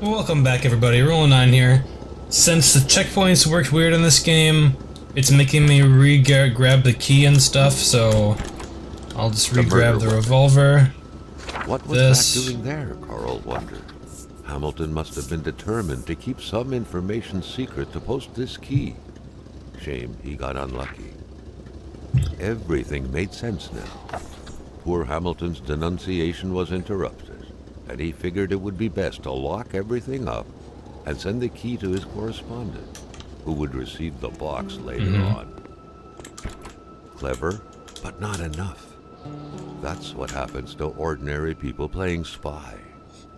Welcome back everybody, Ruleofnine here. Since the checkpoints worked weird in this game, it's making me grab the key and stuff, so I'll just re-grab the revolver. What was that doing there, Carl wondered. Hamilton must have been determined to keep some information secret to post this key. Shame he got unlucky. Everything made sense now. Poor Hamilton's denunciation was interrupted, and he figured it would be best to lock everything up and send the key to his correspondent, who would receive the box later on. Clever, but not enough. That's what happens to ordinary people playing spy.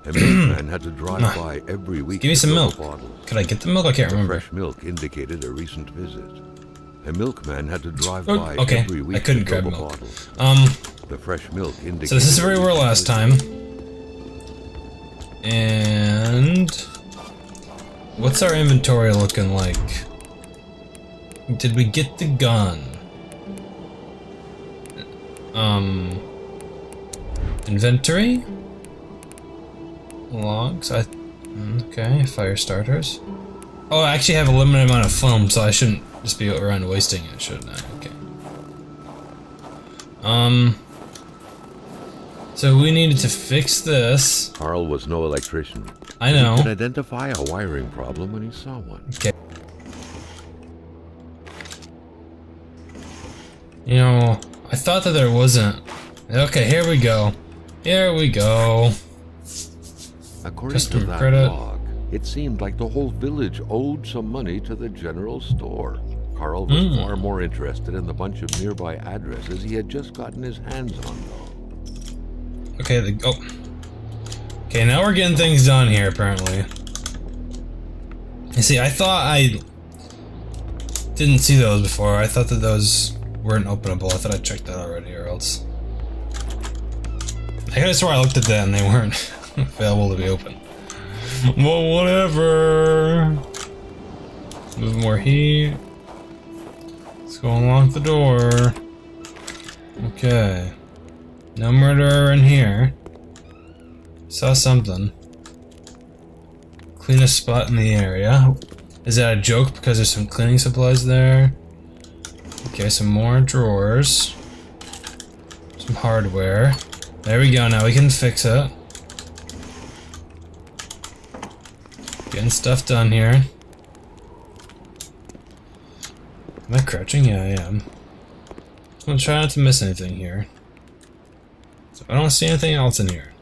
A milkman had to drive by every week. Give me some milk. Bottles. Could I get the milk? I can't remember. Fresh milk indicated a recent visit. A milkman had to drive by okay. every week. I couldn't to grab fill milk. bottles. The fresh milk indicated. So this is where we were last time. And what's our inventory looking like? Did we get the gun? Inventory? Logs, okay, fire starters. Oh, I actually have a limited amount of foam, so I shouldn't just be around wasting it, shouldn't I? Okay. So we needed to fix this. Carl was no electrician. I know. He could identify a wiring problem when he saw one. Okay. You know, I thought that there wasn't. Okay, here we go. Here we go. According to that log, it seemed like the whole village owed some money to the general store. Carl was far more interested in the bunch of nearby addresses he had just gotten his hands on, though. Okay, okay, now we're getting things done here, apparently. You see, I thought I didn't see those before. I thought that those weren't openable. I thought I checked that already, or else. I could have swore I looked at that and they weren't available to be open. Well, whatever. Move more heat. Let's go unlock the door. Okay. No murderer in here. Saw something. Cleanest spot in the area. Is that a joke because there's some cleaning supplies there? Okay, some more drawers. Some hardware. There we go, now we can fix it. Getting stuff done here. Am I crouching? Yeah, I am. I'm gonna try not to miss anything here. So I don't see anything else in here.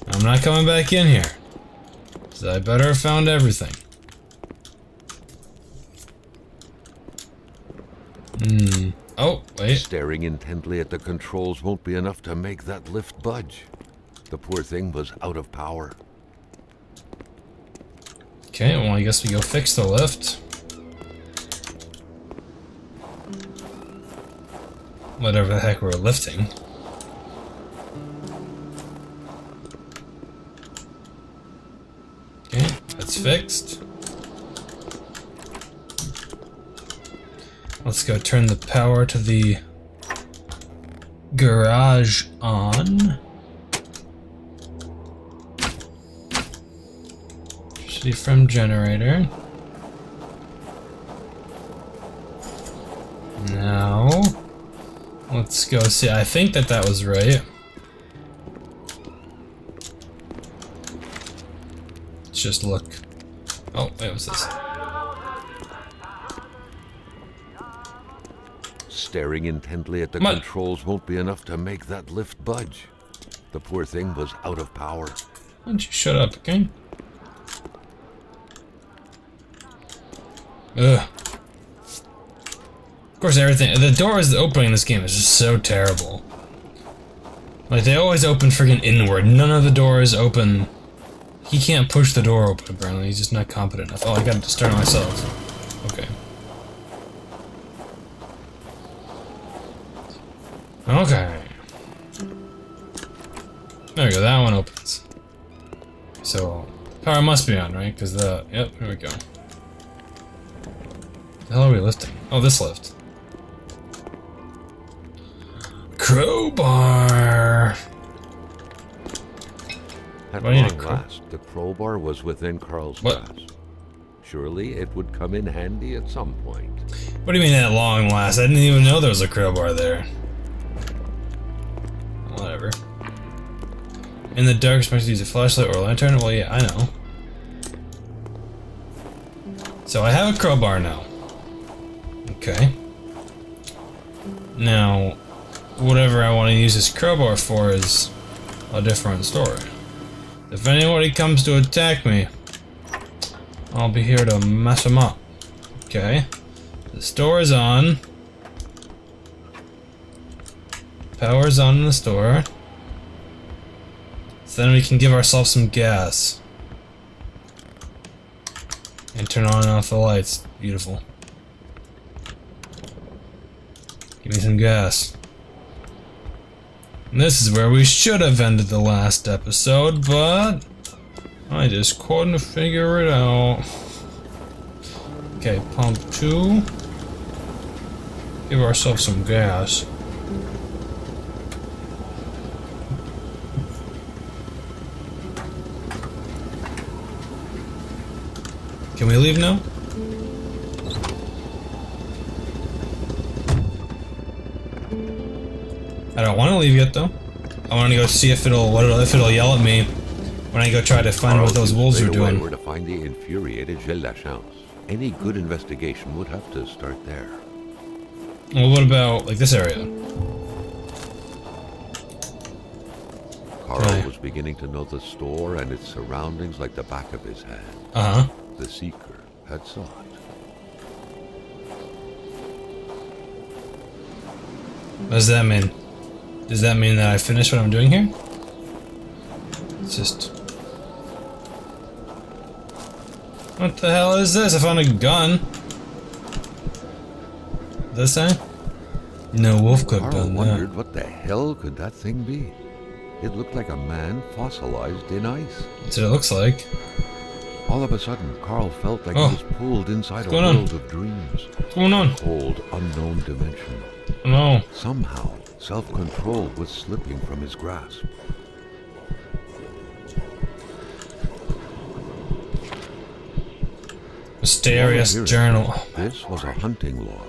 I'm not coming back in here. So I better have found everything. Oh, wait. Staring intently at the controls won't be enough to make that lift budge. The poor thing was out of power. Okay, well I guess we go fix the lift. Whatever the heck we're lifting. Okay, that's fixed. Let's go turn the power to the garage on. Electricity from generator. Now, let's go see. I think that was right. Let's just look. Oh, wait, what's this? Staring intently at the controls won't be enough to make that lift budge. The poor thing was out of power. Why don't you shut up, okay? Ugh. Of course, everything. The doors opening in this game is just so terrible. Like, they always open friggin' inward. None of the doors open. He can't push the door open, apparently. He's just not competent enough. Oh, I gotta start it myself. Okay. Okay. There we go, that one opens. So, power must be on, right? Because the... Yep, here we go. The hell are we lifting? Oh, this lift. Crowbar! At Do I need a long last, the crowbar was within Carl's What? grasp. Surely it would come in handy at some point. What do you mean at long last? I didn't even know there was a crowbar there. Whatever. In the dark, supposed to use a flashlight or a lantern? Well, yeah, I know. So I have a crowbar now. Okay. Now, whatever I want to use this crowbar for is a different story. If anybody comes to attack me, I'll be here to mess them up. Okay. The store is on. Power's on in the store. So then we can give ourselves some gas. And turn on and off the lights. Beautiful. Give me some gas. And this is where we should have ended the last episode, but I just couldn't figure it out. Okay, pump 2. Give ourselves some gas. Can we leave now? I don't want to leave yet, though. I want to go see if it'll yell at me when I go try to find what those wolves are doing. Where to find the infuriated Gilles Lachance. Any good investigation would have to start there. Well, what about like this area? Carl was beginning to know the store and its surroundings like the back of his hand. Uh-huh. The Seeker had sought. What does that mean? Does that mean that I finished what I'm doing here? It's just... What the hell is this? I found a gun. This thing? No wolf could have Carl done that. wondered what the hell could that thing be. It looked like a man fossilized in ice. That's what it looks like. All of a sudden, Carl felt like Oh. he was pulled inside a going on? world of dreams. What's going on? Cold, unknown dimension. No. Somehow, self-control was slipping from his grasp. Mysterious Here it journal. is. This was a hunting log.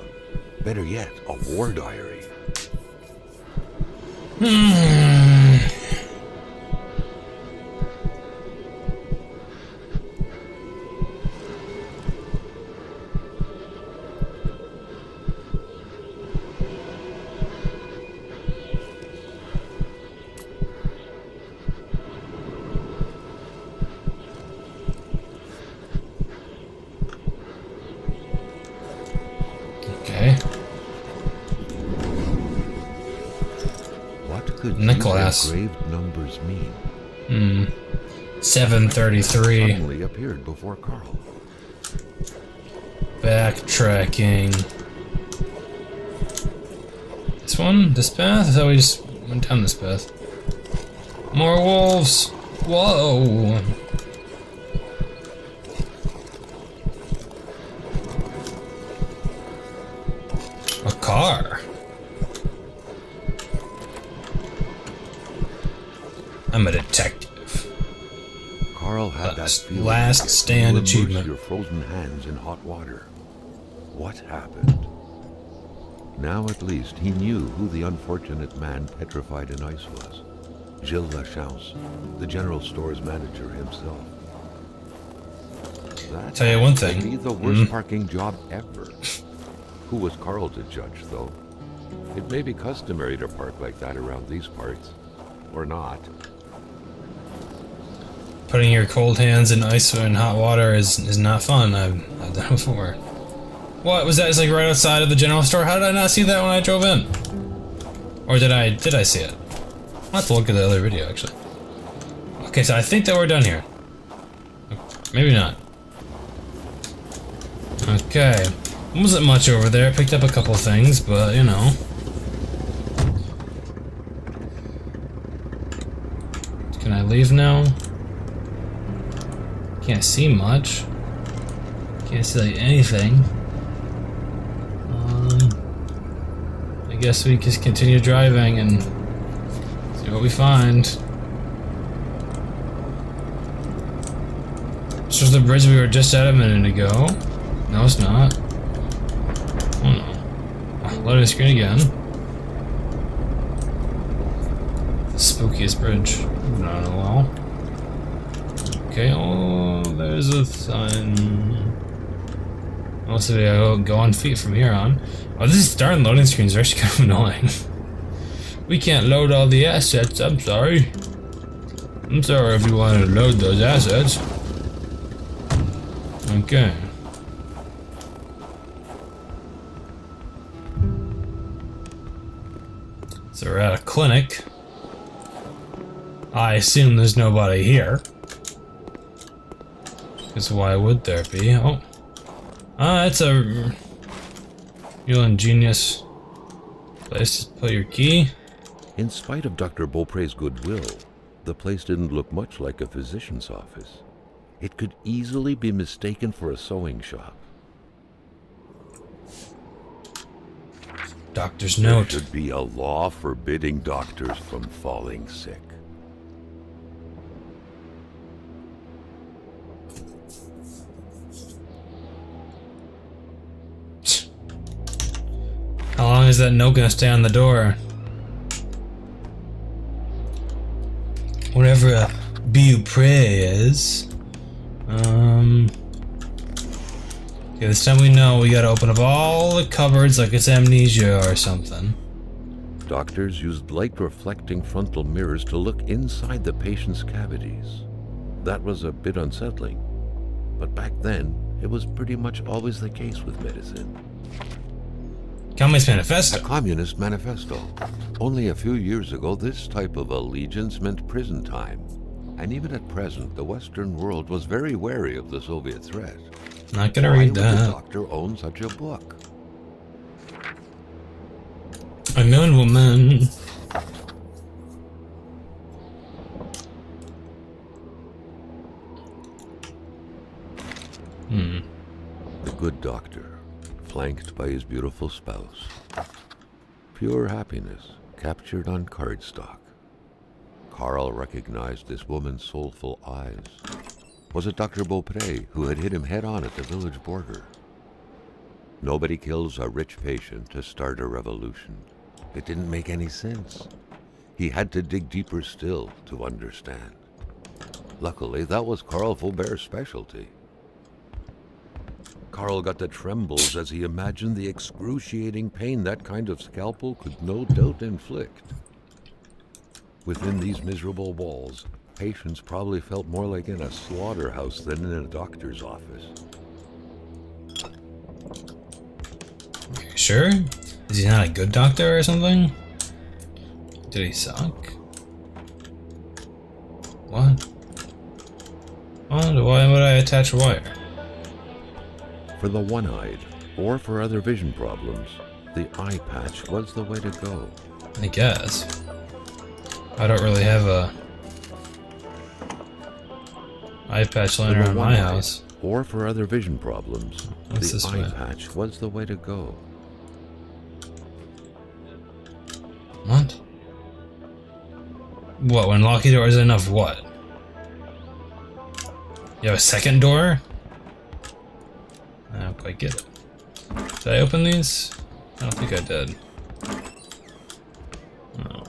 Better yet, a war diary. Okay. What could Nicholas. these engraved numbers mean? 733. Suddenly appeared before Carl. Backtracking. This one? This path? I thought we just went down this path. More wolves! Whoa! A car. I'm a detective. Carl had that feeling. Last stand you immerse achievement. your frozen hands in hot water. What happened? Now at least he knew who the unfortunate man petrified in ice was. Gilles Lachance, the general store's manager himself. That Tell you one had thing. to be the worst parking job ever. Who was Carl to judge, though? It may be customary to park like that around these parts. Or not. Putting your cold hands in ice and hot water is not fun. I've done it before. What was that? It's like right outside of the general store. How did I not see that when I drove in? Or did I see it? I'll have to look at the other video actually. Okay, so I think that we're done here. Maybe not. Okay. Wasn't much over there. Picked up a couple things, but you know. Can I leave now? Can't see much. Can't see like anything. I guess we just continue driving and see what we find. This was the bridge we were just at a minute ago. No, it's not. Oh no. Oh, loading screen again. The spookiest bridge I've been on in a while. Okay, oh, there's a sign. Most of it go on feet from here on. Oh, these darn loading screens are actually kind of annoying. We can't load all the assets, I'm sorry. I'm sorry if you wanted to load those assets. Okay. So we're at a clinic. I assume there's nobody here. Because why would there be? Oh. It's a real ingenious place to put your key. In spite of Dr. Beaupre's goodwill, the place didn't look much like a physician's office. It could easily be mistaken for a sewing shop. Doctor's note. There should be a law forbidding doctors from falling sick. How long is that note gonna stay on the door? Whatever a Beaupre is. Okay, this time we know we gotta open up all the cupboards like it's amnesia or something. Doctors used light-reflecting frontal mirrors to look inside the patient's cavities. That was a bit unsettling, but back then, it was pretty much always the case with medicine. Communist Manifesto. A Communist Manifesto. Only a few years ago, this type of allegiance meant prison time. And even at present, the Western world was very wary of the Soviet threat. Not gonna read that. Why would the doctor own such a book? A known woman. The good doctor, flanked by his beautiful spouse. Pure happiness, captured on cardstock. Carl recognized this woman's soulful eyes. Was it Dr. Beaupre who had hit him head-on at the village border? Nobody kills a rich patient to start a revolution. It didn't make any sense. He had to dig deeper still to understand. Luckily, that was Carl Faubert's specialty. Carl got the trembles as he imagined the excruciating pain that kind of scalpel could no doubt inflict. Within these miserable walls, patients probably felt more like in a slaughterhouse than in a doctor's office. Sure? Is he not a good doctor or something? Did he suck? What? Why would I attach a wire? For the one-eyed, or for other vision problems, the eye patch was the way to go. I guess. I don't really have a eye patch laying around my house. Or for other vision problems, the eye patch was the way to go. What? What, when locky doors enough what? You have a second door? I don't quite get it. Did I open these? I don't think I did. No.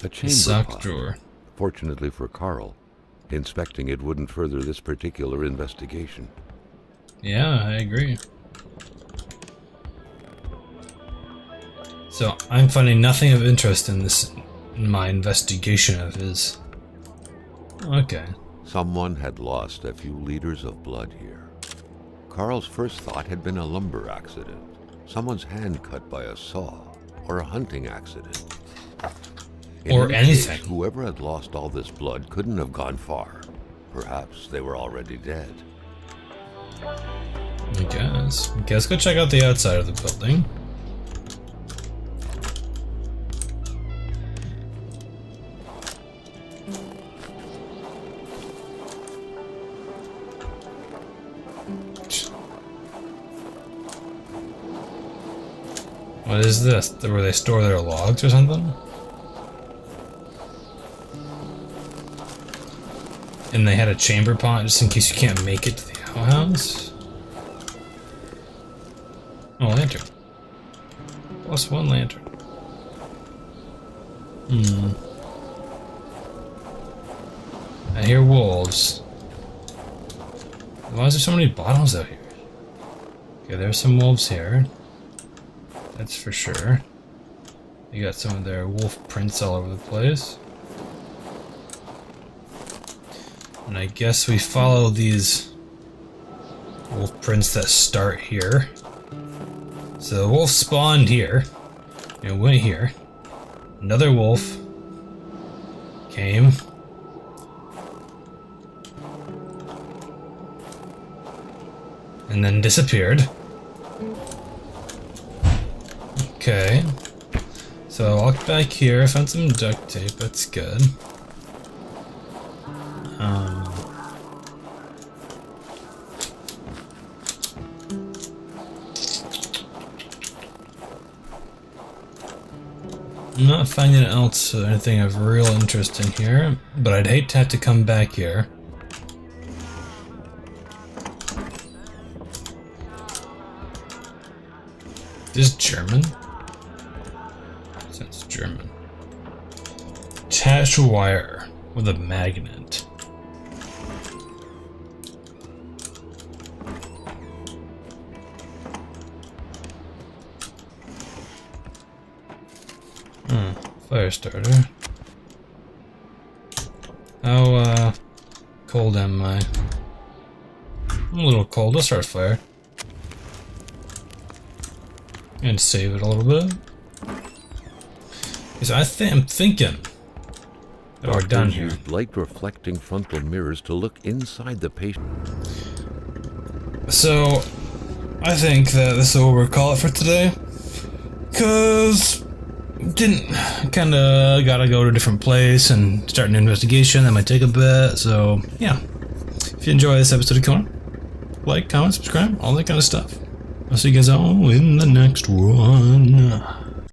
A chamber Sock pot. drawer. Fortunately for Carl, inspecting it wouldn't further this particular investigation. Yeah, I agree. So, I'm finding nothing of interest in this, in my investigation of his. Okay. Someone had lost a few liters of blood here. Carl's first thought had been a lumber accident, someone's hand cut by a saw, or a hunting accident. Or anything. Case, whoever had lost all this blood couldn't have gone far. Perhaps they were already dead. I guess. Okay, let's go check out the outside of the building. What is this? Where they store their logs or something? And they had a chamber pot just in case you can't make it to the outhouse. Oh, lantern. Plus 1 lantern. I hear wolves. Why is there so many bottles out here? Okay, there's some wolves here. That's for sure. You got some of their wolf prints all over the place. And I guess we follow these wolf prints that start here. So the wolf spawned here. It went here. Another wolf came. And then disappeared. Okay. So I walked back here, I found some duct tape, that's good. I'm not finding anything of real interest in here, but I'd hate to have to come back here. This is German? That's German. Attached wire with a magnet. Fire starter. How cold am I? I'm a little cold. I'll start a fire. And save it a little bit. Because I'm thinking that we're done here. Used light-reflecting frontal mirrors to look inside the patient. So, I think that this is what we'll call it for today. Cause kinda gotta go to a different place and start an investigation. That might take a bit. So yeah, if you enjoy this episode of KONA, like, comment, subscribe, all that kind of stuff. I'll see you guys all in the next one.